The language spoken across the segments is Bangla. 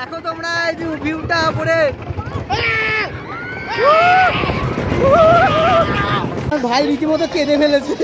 দেখো তোমরা এই যে ভিউটা পরে ভাই রীতিমতো কেঁদে ফেলেছে,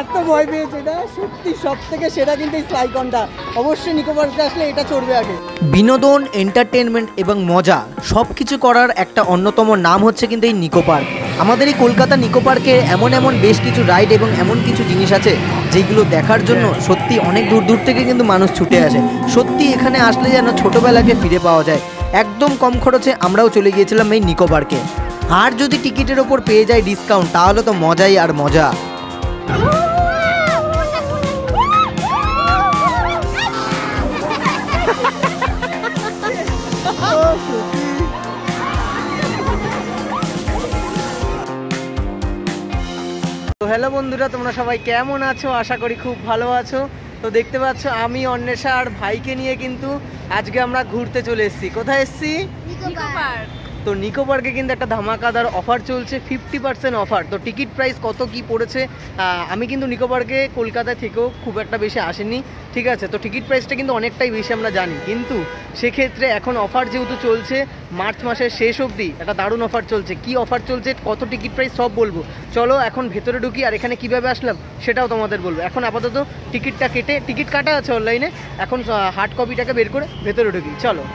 এত ভয় পেয়েছে। এটা সত্যি সব থেকে সেরা কিন্তু এই স্কাইকনটা, অবশ্যই নিকো পার্কে আসলে এটা চড়বে আগে। বিনোদন, এন্টারটেনমেন্ট এবং মজা সব কিছু করার একটা অন্যতম নাম হচ্ছে কিন্তু এই নিকো পার্ক। আমাদের এই কলকাতা নিকো পার্কে এমন এমন বেশ কিছু রাইড এবং এমন কিছু জিনিস আছে যেগুলো দেখার জন্য সত্যি অনেক দূর দূর থেকে কিন্তু মানুষ ছুটে আসে। সত্যি এখানে আসলে যেন ছোটোবেলাকে ফিরে পাওয়া যায়। একদম কম খরচে আমরাও চলে গিয়েছিলাম এই নিকো পার্কে। আর যদি টিকিটের ওপর পেয়ে যায় ডিসকাউন্ট তাহলে তো মজাই আর মজা। তো হ্যালো বন্ধুরা, তোমরা সবাই কেমন আছো? আশা করি খুব ভালো আছো। তো দেখতে পাচ্ছ আমি অন্বেষা আর ভাইকে নিয়ে কিন্তু আজকে আমরা ঘুরতে চলে এসেছি। কোথায় এসেছি? নিকো পার্ক। তো নিকো পার্কে কিন্তু একটা ধামাকাদার অফার চলছে, 50% অফার। তো টিকিট প্রাইস কত কি পড়েছে, আমি কিন্তু নিকো পার্কে কলকাতা থেকেও খুব একটা বেশি আসেনি, ঠিক আছে? তো টিকিট প্রাইসটা কিন্তু অনেকটাই বেশি আমরা জানি, কিন্তু সেক্ষেত্রে এখন অফার যেহেতু চলছে মার্চ মাসের শেষ অবধি একটা দারুণ অফার চলছে। কি অফার চলছে, কত টিকিট প্রাইস সব বলবো। চলো এখন ভেতরে ঢুকি, আর এখানে কীভাবে আসলাম সেটাও তোমাদের বলবো। এখন আপাতত টিকিটটা কেটে, টিকিট কাটা আছে অনলাইনে, এখন হার্ড কপিটাকে বের করে ভেতরে ঢুকি, চলো।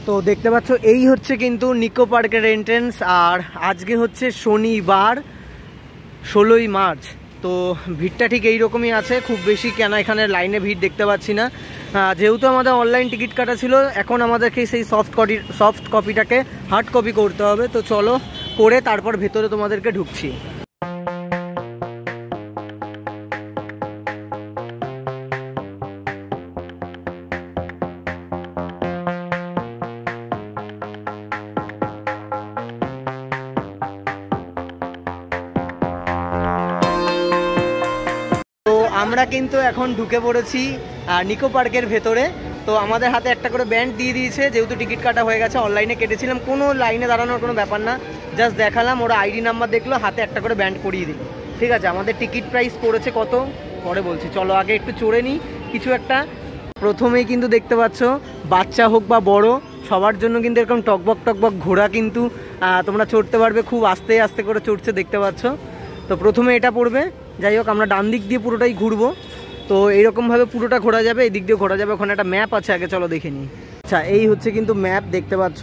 তো দেখতে পাচ্ছ এই হচ্ছে কিন্তু নিকো পার্কের এন্ট্রেন্স, আর আজকে হচ্ছে শনিবার 16ই মার্চ। তো ভিড়টা ঠিক এইরকমই আছে, খুব বেশি কেন এখানে লাইনে ভিড় দেখতে পাচ্ছি না। যেহেতু আমাদের অনলাইন টিকিট কাটা ছিল, এখন আমাদেরকে সেই সফট কপিটাকে হার্ড কপি করতে হবে। তো চলো করে তারপর ভেতরে তোমাদেরকে ঢুকছি। আমরা কিন্তু এখন ঢুকে পড়েছি নিকো পার্কের ভেতরে। তো আমাদের হাতে একটা করে ব্যান্ড দিয়ে দিয়েছে, যেহেতু টিকিট কাটা হয়ে গেছে। অনলাইনে কেটেছিলাম, কোনো লাইনে দাঁড়ানোর কোনো ব্যাপার না, জাস্ট দেখালাম, ওরা আইডি নাম্বার দেখলো, হাতে একটা করে ব্যান্ড করিয়ে দিল, ঠিক আছে? আমাদের টিকিট প্রাইস পড়েছে কত পরে বলছি, চলো আগে একটু চড়ে নিই কিছু একটা। প্রথমেই কিন্তু দেখতে পাচ্ছ বাচ্চা হোক বা বড় সবার জন্য কিন্তু এরকম টকবক টকবক ঘোড়া কিন্তু তোমরা চড়তে পারবে, খুব আস্তে আস্তে করে চড়ছে দেখতে পাচ্ছ। তো প্রথমে এটা পড়বে, যাই হোক আমরা ডান দিক দিয়ে পুরোটাই ঘুরবো। তো এইরকমভাবে পুরোটা ঘোরা যাবে, এই দিক দিয়ে ঘোরা যাবে। ওখানে একটা ম্যাপ আছে, আগে চলো দেখে নিই। আচ্ছা, এই হচ্ছে কিন্তু ম্যাপ, দেখতে পাচ্ছ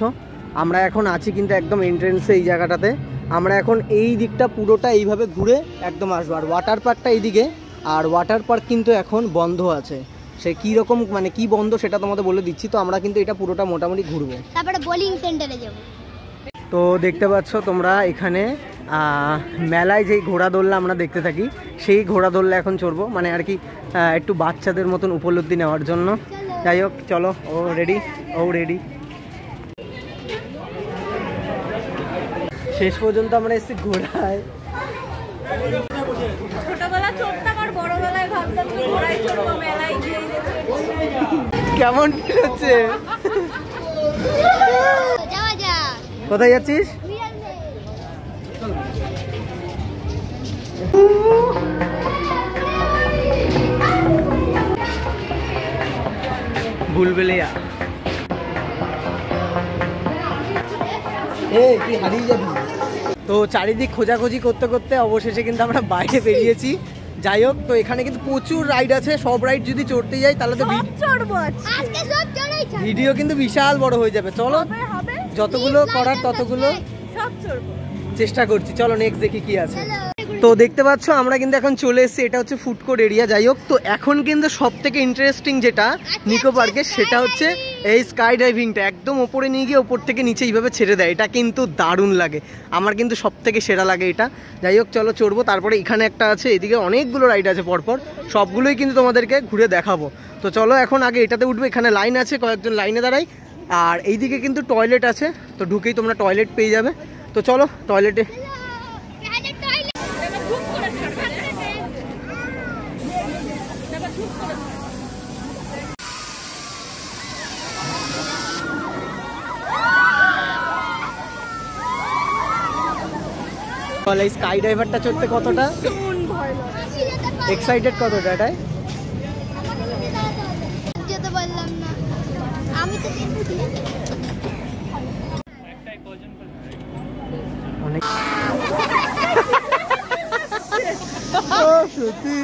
আমরা এখন আছি কিন্তু একদম এন্ট্রেন্সে এই জায়গাটাতে। আমরা এখন এই দিকটা পুরোটা এইভাবে ঘুরে একদম আসবো। আর ওয়াটার পার্কটা এইদিকে, আর ওয়াটার পার্ক কিন্তু এখন বন্ধ আছে। সে কীরকম মানে কি বন্ধ সেটা তোমাদের বলে দিচ্ছি। তো আমরা কিন্তু এটা পুরোটা মোটামুটি ঘুরবো, তারপরে বোলিং সেন্টারে যাব। তো দেখতে পাচ্ছ তোমরা এখানে মেলায় যেই ঘোড়া দোলনা আমরা দেখতে থাকি, সেই ঘোড়া দোলনা এখন চড়বো, মানে আর কি একটু বাচ্চাদের মতন উপলব্ধি নেওয়ার জন্য। যাই হোক চলো, ও রেডি, ও রেডি। শেষ পর্যন্ত আমরা এসেছি ঘোড়ায়। ছোটবেলা চড়তাম আর বড়বেলায় ভাবতাম ঘোড়ায় চড়বো, মেলায় গিয়ে। কেমন ফিল হচ্ছে? কোথায় যাচ্ছিস? বুলবুলিয়া। তুই হারিয়ে যাবি। তো চারিদিক খোঁজাখুঁজি করতে করতে অবশেষে কিন্তু আমরা বাইরে বেরিয়েছি। যাই হোক, তো এখানে কিন্তু প্রচুর রাইড আছে। সব রাইড যদি চড়তে যাই তাহলে তো ভিডিও কিন্তু বিশাল বড় হয়ে যাবে। চলো যতগুলো করার ততগুলো চেষ্টা করছি। চলো নেক্সট দেখি কি আছে। তো দেখতে পাচ্ছ আমরা কিন্তু এখন চলে এসেছি, এটা হচ্ছে ফুড কোর্ট এরিয়া। যাই হোক, তো এখন কিন্তু সব থেকে ইন্টারেস্টিং যেটা নিকো পার্কে, সেটা হচ্ছে এই স্কাই ডাইভিংটা। একদম ওপরে নিয়ে গিয়ে ওপর থেকে নিচে এইভাবে ছেড়ে দেয়, এটা কিন্তু দারুণ লাগে। আমার কিন্তু সব থেকে সেরা লাগে এটা। যাই হোক চলো চড়বো। তারপরে এখানে একটা আছে, এদিকে অনেকগুলো রাইড আছে পরপর, সবগুলোই কিন্তু তোমাদেরকে ঘুরে দেখাবো। তো চলো এখন আগে এটাতে উঠবো। এখানে লাইন আছে, কয়েকজন লাইনে দাঁড়াই। আর এইদিকে কিন্তু টয়লেট আছে, তো ঢুকেই তোমরা টয়লেট পেয়ে যাবে। তো চলো টয়লেটে। স্কাই ডাইভারটা চড়তে কতটা এক্সাইটেড, কতটা এটাই যেতে পারলাম না। আমি তো অনেক সত্যি।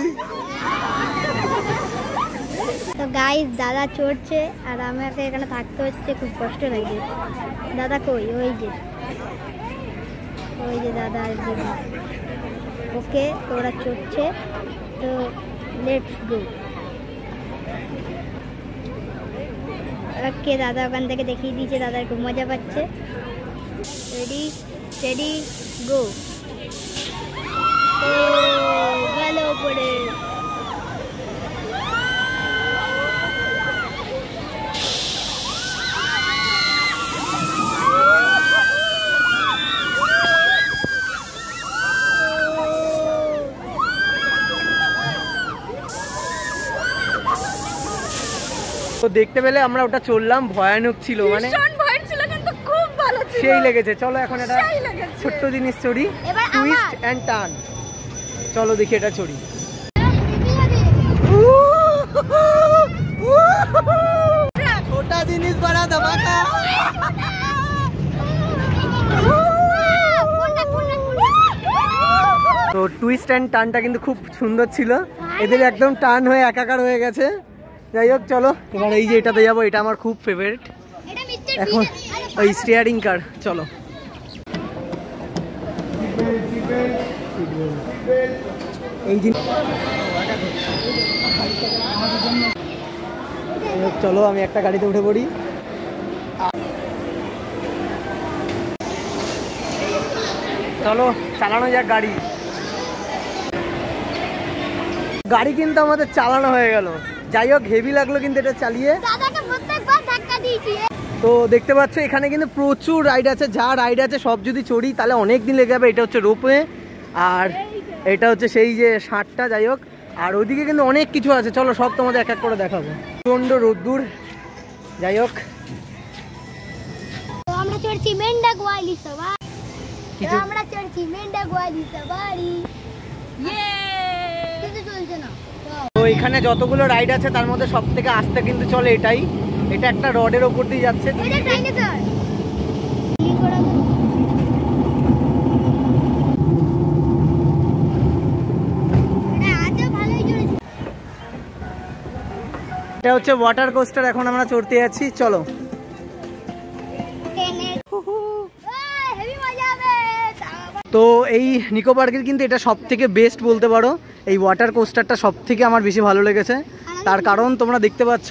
তো গাইস দাদা চড়ছে আর আমাকে এখানে থাকতে হচ্ছে, খুব কষ্ট লাগছে। দাদা কই? ওই যে দাদা একদম। ওকে তো ওরা চড়ছে, তো লেটস গো। ওকে দাদা ওখান থেকে দেখিয়ে দিয়েছে, দাদা খুব মজা পাচ্ছে। Ready steady go. ও গেল উপরে। তো দেখতে পেলে আমরা ওটা চললাম, ভয়ানক ছিল, মানে খুব ভালো ছিল, সেই লেগেছে। চলো এখন এটা সেই লেগেছে। ছোট্ট জিনিস চড়ি, এবার টুইস্ট এন্ড টার্ন। চলো দেখি এটা চড়ি। ছোটা জিনিস বড়া ধামাকা। তো টুইস্ট এন্ড টার্নটা কিন্তু খুব সুন্দর ছিল, এদের একদম টার্ন হয়ে একাকার হয়ে গেছে। যাই হোক চলো এবার এই যে এটাতে যাবো, এটা আমার খুব ফেভারিট। এখন ওই স্টিয়ারিং কার, চলো। এই জিনিস চলো আমি একটা গাড়িতে উঠে পড়ি। চলো চালানো যাক গাড়ি। গাড়ি কিন্তু আমাদের চালানো হয়ে গেল। যাই হোক হেভি লাগলো কিন্তু এটা চালিয়ে। তো দেখতে পাচ্ছ এখানে কিন্তু প্রচুর রাইড আছে, যা রাইড আছে সব যদি চড়ি তাহলে অনেক দিন লেগে যাবে। এটা হচ্ছে রোপওয়ে, আর এটা হচ্ছে সেই যে 60টা। যাই হোক, আর ওইদিকে কিন্তু অনেক কিছু আছে, চলো সব তোমাদের এক এক করে দেখাবো। প্রচন্ড রোদ্দুর। যাই হোক আমরা চড়ছি মেন্ডা গোয়ালি সবাই, আমরা চড়ছি মেন্ডা গোয়ালি সবাই। কিন্তু চলছে না। তো এখানে যতগুলো রাইড আছে তার মধ্যে সব থেকে আস্তে কিন্তু চলে এটাই। এটা একটা রডের ওপর দিয়ে যাচ্ছে। এটা হচ্ছে ওয়াটার কোস্টার, এখন আমরা চড়তে যাচ্ছি, চলো। তো এই নিকো পার্কের কিন্তু এটা সব থেকে বেস্ট বলতে পারো। এই ওয়াটার কোস্টারটা সব থেকে আমার বেশি ভালো লেগেছে, তার কারণ তোমরা দেখতে পাচ্ছ।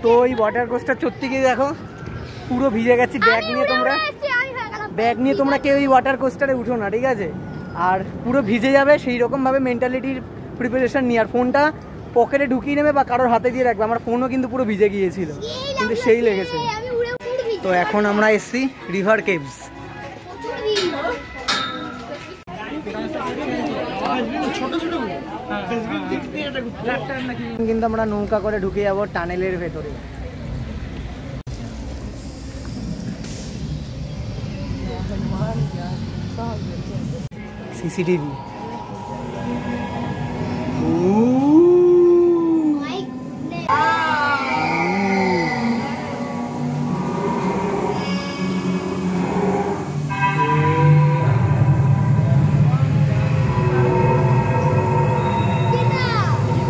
তো এই ওয়াটার কোস্টার চড়তে গিয়ে দেখো পুরো ভিজে গেছি। ব্যাগ নিয়ে তোমরা কেউ এই ওয়াটার কোস্টারে উঠো না, ঠিক আছে? আর পুরো ভিজে যাবে সেই রকম ভাবে মেন্টালিটির প্রিপারেশন নিয়ে। আর ফোনটা পকেটে ঢুকিয়ে নেবে বা কারোর হাতে দিয়ে রাখবে। আমার ফোনও কিন্তু পুরো ভিজে গিয়েছিল, কিন্তু সেই লেগেছে। তো এখন আমরা এসছি রিভার কেভস। কিন্তু আমরা নৌকা করে ঢুকে যাবো টানেলের ভেতরে। সিসিটিভি।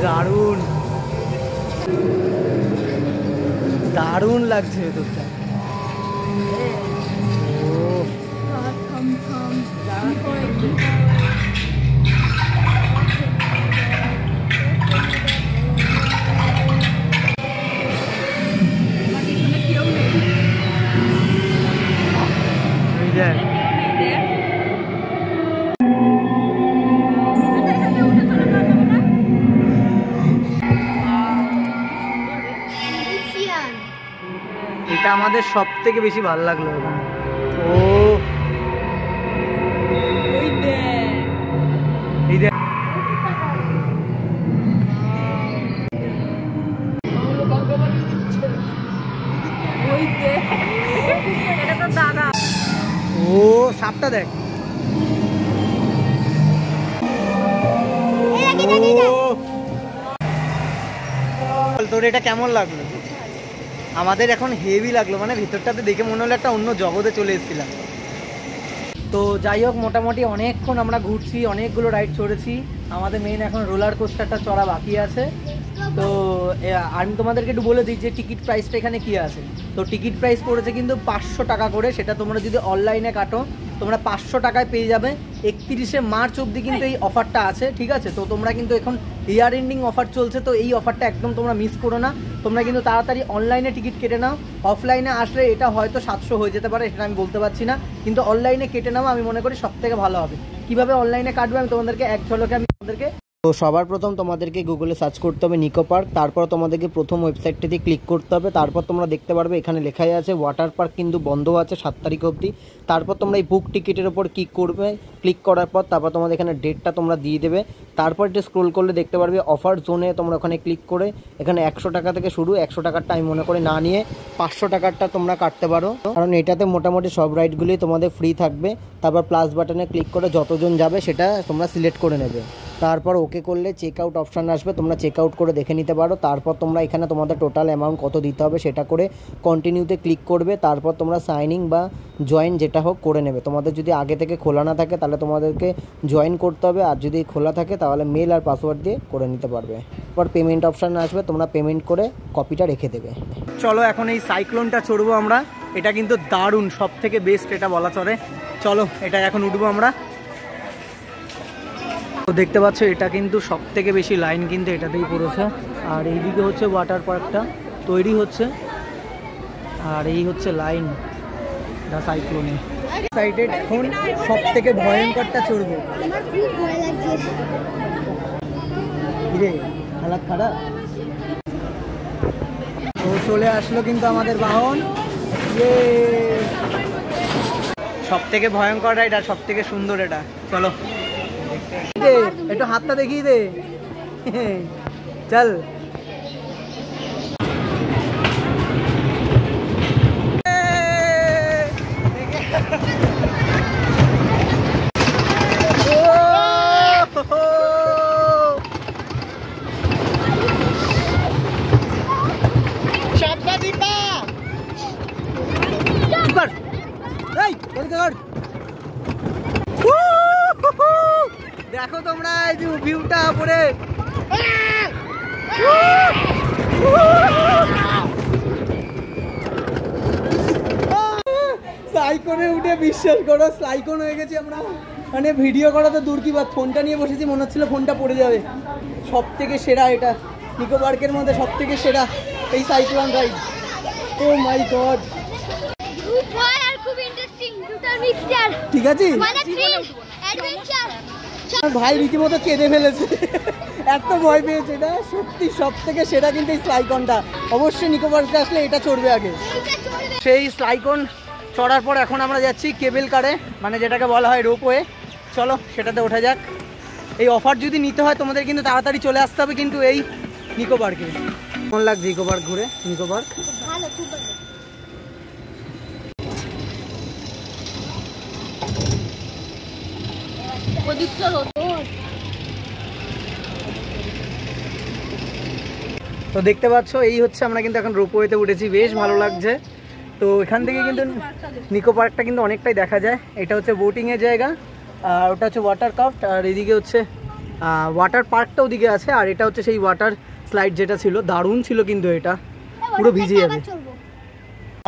দারুণ দারুণ লাগছে ভেতরটা। এটা আমাদের সব থেকে বেশি ভালো লাগলো। ও ও সাপটা দেখ। তোর এটা কেমন লাগলো? আমাদের এখন হেভি লাগলো, মানে ভিতরটাতে দেখে মনে হলো একটা অন্য জগতে চলে এসেছিলাম। তো যাই হোক, মোটামুটি অনেকক্ষণ আমরা ঘুরছি, অনেকগুলো রাইড চড়েছি। আমাদের মেইন এখন রোলার কোস্টারটা চড়া বাকি আছে। তো আমি তোমাদেরকে একটু বলে দিই যে টিকিট প্রাইসটা এখানে কী আছে। তো টিকিট প্রাইস পড়েছে কিন্তু 500 টাকা করে। সেটা তোমরা যদি অনলাইনে কাটো তোমরা 500 টাকায় পেয়ে যাবে। 31শে মার্চ অবধি কিন্তু এই অফারটা আছে, ঠিক আছে? তো তোমরা কিন্তু এখন ইয়ার এন্ডিং অফার চলছে, তো এই অফারটা একদম তোমরা মিস করো না। তোমরা কিন্তু তাড়াতাড়ি অনলাইনে টিকিট কেটে নাও। অফলাইনে আসলে এটা হয়তো 700 হয়ে যেতে পারে, সেটা আমি বলতে পারছি না, কিন্তু অনলাইনে কেটে নাও, আমি মনে করি সবথেকে ভালো হবে। কীভাবে অনলাইনে কাটবে আমি তোমাদেরকে এক ঝলকে তো সবার প্রথম তোমাদেরকে গুগলে সার্চ করতে হবে নিকো পার্ক। তারপর তোমাদেরকে প্রথম ওয়েবসাইটটিতে ক্লিক করতে হবে। তারপর তোমরা দেখতে পারবে এখানে লেখাই আছে ওয়াটার পার্ক কিন্তু বন্ধ আছে 7 তারিখ অবধি। তারপর তোমরা এই বুক টিকিটের ওপর ক্লিক করবে। ক্লিক করার পর তারপর তোমাদের এখানে ডেটটা তোমরা দিয়ে দেবে। তারপর এটা স্ক্রোল করলে দেখতে পারবে অফার জোনে, তোমরা ওখানে ক্লিক করে এখানে 100 টাকা থেকে শুরু। 100 টাকারটা আমি মনে করি না নিয়ে 500 টাকারটা তোমরা কাটতে পারো, কারণ এটাতে মোটামুটি সব রাইডগুলি তোমাদের ফ্রি থাকবে। তারপর প্লাস বাটনে ক্লিক করে যতজন যাবে সেটা তোমরা সিলেক্ট করে নেবে। তারপর ওকে করলে চেক আউট অপশান আসবে, তোমরা চেক আউট করে দেখে নিতে পারো। তারপর তোমরা এখানে তোমাদের টোটাল অ্যামাউন্ট কত দিতে হবে সেটা করে কন্টিনিউতে ক্লিক করবে। তারপর তোমরা সাইনিং বা জয়েন যেটা হোক করে নেবে। তোমাদের যদি আগে থেকে খোলা না থাকে তাহলে তোমাদেরকে জয়েন করতে হবে, আর যদি খোলা থাকে তাহলে মেল আর পাসওয়ার্ড দিয়ে করে নিতে পারবে। এরপর পেমেন্ট অপশান আসবে, তোমরা পেমেন্ট করে কপিটা রেখে দেবে। চলো এখন এই সাইক্লোনটা চড়বো আমরা। এটা কিন্তু দারুণ, সব থেকে বেস্ট এটা বলা চলে। চলো এটা এখন উঠবো আমরা। তো দেখতে পাচ্ছ এটা কিন্তু সব থেকে বেশি লাইন কিন্তু এটাতেই পড়েছে। আর এইদিকে হচ্ছে ওয়াটার পার্কটা তৈরি হচ্ছে, আর এই হচ্ছে লাইন দা সাইক্লোনে। সাইডে এখন সব থেকে ভয়ঙ্করটা চড়বো। রে হালাত খারাপ। তো চলে আসলো কিন্তু আমাদের বাহন। সব থেকে ভয়ঙ্কর রাইড আর সব থেকে সুন্দর এটা। চলো একটু হাতটা দেখিয়ে দে, চল। দেখো তোমরা এই যে ভিউটা পরে সাইকোনে উঠে বিশ্বাস করো সাইকোন হয়ে গেছি আমরা। মানে ভিডিও করা তো দূর কি বাদ, ফোনটা নিয়ে বসেছি, মনে হচ্ছিল ফোনটা পড়ে যাবে। সব থেকে সেরা এটা নিকো পার্কের মধ্যে সব থেকে সেরা এই সাইক্লোন রাইড। ও মাই গড, ঠিক আছে ভাই রীতিমতো কেঁদে ফেলেছে, এত ভয় পেয়েছে। এটা সত্যি সব থেকে সেরা কিন্তু এই স্লাইকনটা। অবশ্যই নিকো পার্কে আসলে এটা চড়বে আগে। সেই স্লাইকন চড়ার পর এখন আমরা যাচ্ছি কেবল কারে, মানে যেটাকে বলা হয় রোপওয়ে। চলো সেটাতে ওঠা যাক। এই অফার যদি নিতে হয় তোমাদের কিন্তু তাড়াতাড়ি চলে আসতে হবে কিন্তু এই নিকো পার্কে। কেমন লাগছে নিকো পার্ক ঘুরে? নিকো পার্ক ভালো, খুব ভালো। তো দেখতে পাচ্ছ এই হচ্ছে আমরা কিন্তু এখন রোপওয়েতে উঠেছি, বেশ ভালো লাগছে। তো এখান থেকে কিন্তু নিকো পার্কটা কিন্তু অনেকটাই দেখা যায়। এটা হচ্ছে বোটিংয়ের জায়গা, আর ওটা হচ্ছে ওয়াটার ক্রাফট, আর এদিকে হচ্ছে ওয়াটার পার্কটা ওদিকে আছে। আর এটা হচ্ছে সেই ওয়াটার স্লাইড যেটা ছিল, দারুণ ছিল কিন্তু এটা পুরো ভিজে যাবে।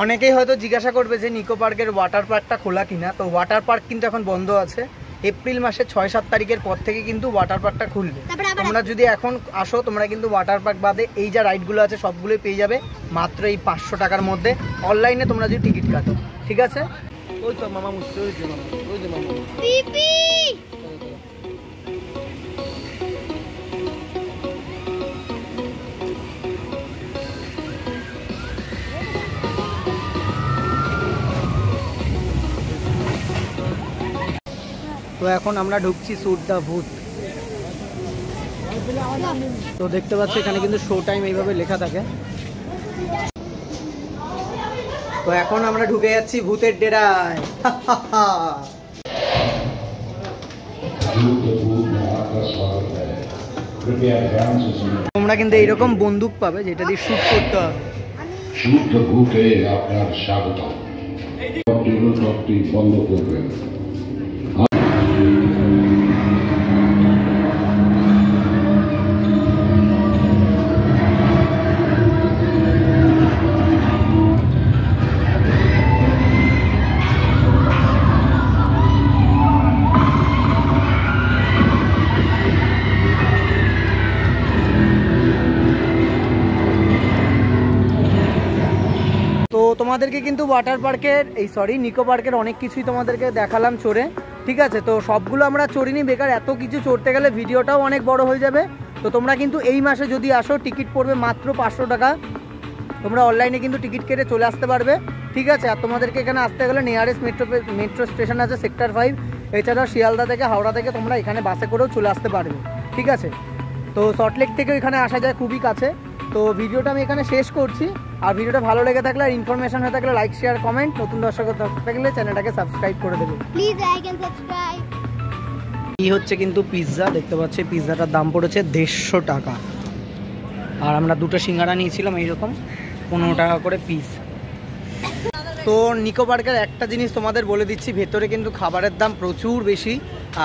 অনেকেই হয়তো জিজ্ঞাসা করবে যে নিকো পার্কের ওয়াটার পার্কটা খোলা কিনা। তো ওয়াটার পার্ক কিন্তু এখন বন্ধ আছে। এপ্রিল মাসের 6-7 তারিখের পর থেকে কিন্তু ওয়াটার পার্কটা খুলবে। তোমরা যদি এখন আসো তোমরা কিন্তু ওয়াটার পার্ক বাদে এই যা রাইডগুলো আছে সবগুলোই পেয়ে যাবে মাত্র এই 500 টাকার মধ্যে, অনলাইনে তোমরা যদি টিকিট কাটো, ঠিক আছে? ওই তো মামা মুছতে হয়েছে, মামা ওই যে মামা পিপি। তো এখন আমরা ঢুকছি সুট দা ভূত। তো দেখতে পাচ্ছি এখানে কিন্তু শো টাইম এইভাবে লেখা থাকে। তো এখন আমরা ঢুকে যাচ্ছি ভূতের ডেরায়। তোমরা তোমরা কিন্তু এইরকম বন্দুক পাবে যেটা দিয়ে শুট করতে হবে। শুদ্ধ বুকে আপনার স্বাগত। বন্ধ করবেন। তো তোমাদেরকে কিন্তু ওয়াটার পার্কের নিকো পার্কের অনেক কিছুই তোমাদেরকে দেখালাম চড়ে, ঠিক আছে। তো সবগুলো আমরা চড়িনি, বেকার এত কিছু চড়তে গেলে ভিডিওটাও অনেক বড় হয়ে যাবে। তো তোমরা কিন্তু এই মাসে যদি আসো টিকিট পড়বে মাত্র 500 টাকা। তোমরা অনলাইনে কিন্তু টিকিট কেটে চলে আসতে পারবে, ঠিক আছে। আর তোমাদেরকে এখানে আসতে গেলে নিয়ারেস্ট মেট্রো স্টেশন আছে সেক্টর 5, এছাড়াও শিয়ালদা থেকে হাওড়া থেকে তোমরা এখানে বাসে করেও চলে আসতে পারবে, ঠিক আছে। তো সল্টলেক থেকেও এখানে আসা যায় খুবই কাছে। তো ভিডিওটা আমি এখানে শেষ করছি। আর ভিডিওটা ভালো লেগে থাকলে আর ইনফরমেশন হয়ে থাকলে লাইক শেয়ার কমেন্ট, নতুন দর্শক থাকলে চ্যানেলটাকে সাবস্ক্রাইব করে দেবে প্লিজ লাইক এন্ড সাবস্ক্রাইব। এই হচ্ছে কিন্তু পিৎজা, দেখতে পাচ্ছি পিৎজাটার দাম পড়েছে 150 টাকা। আর আমরা দুটো সিঙ্গারা নিয়েছিলাম এইরকম 15 টাকা করে পিস। তো নিকো পার্কের একটা জিনিস তোমাদের বলে দিচ্ছি, ভেতরে কিন্তু খাবারের দাম প্রচুর বেশি,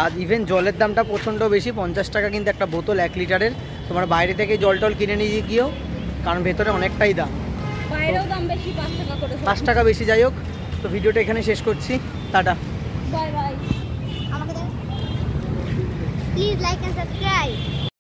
আর ইভেন জলের দামটা প্রচণ্ড বেশি। 50 টাকা কিন্তু একটা বোতল 1 লিটারের। তোমরা বাইরে থেকে জল টল কিনে নিয়ে গিয়েও, কারণ ভেতরে অনেকটাই দাম, বাইরেও দাম বেশি 5 টাকা করে। 5 টাকা বেশি। যাই হোক, তো ভিডিওটা এখানে শেষ করছি, টাটা। Bye bye. আমাকে দাও প্লিজ লাইক এন্ড সাবস্ক্রাইব।